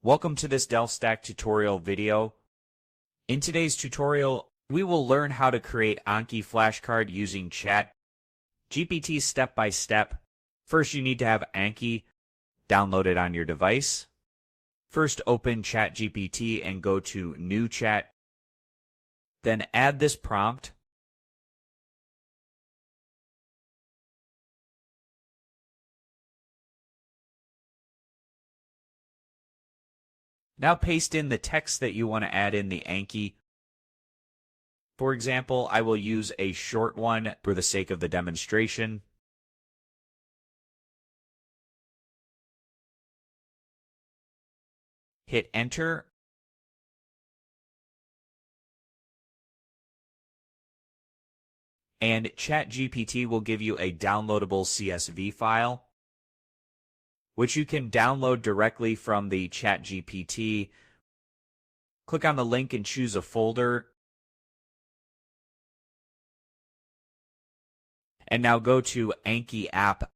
Welcome to this DelftStack tutorial video. In today's tutorial, we will learn how to create Anki Flashcard using ChatGPT step by step. First, you need to have Anki downloaded on your device. First, open ChatGPT and go to New Chat. Then add this prompt. Now paste in the text that you want to add in the Anki. For example, I will use a short one for the sake of the demonstration. Hit enter. And ChatGPT will give you a downloadable CSV file, which you can download directly from the ChatGPT. Click on the link and choose a folder. And now go to Anki app.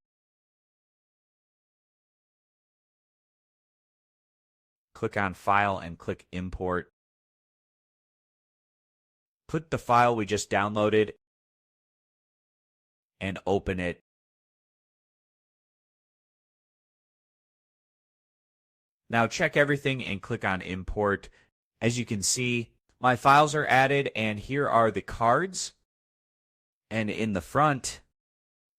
Click on File and click Import. Click the file we just downloaded and open it. Now check everything and click on Import. As you can see, my files are added, and here are the cards. And in the front,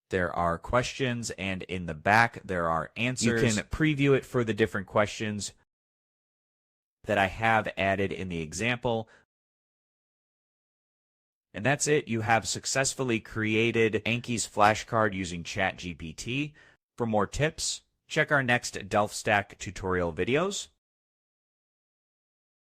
there are questions, and in the back, there are answers. You can preview it for the different questions that I have added in the example. And that's it. You have successfully created Anki's flashcard using ChatGPT. For more tips, check our next DelftStack tutorial videos.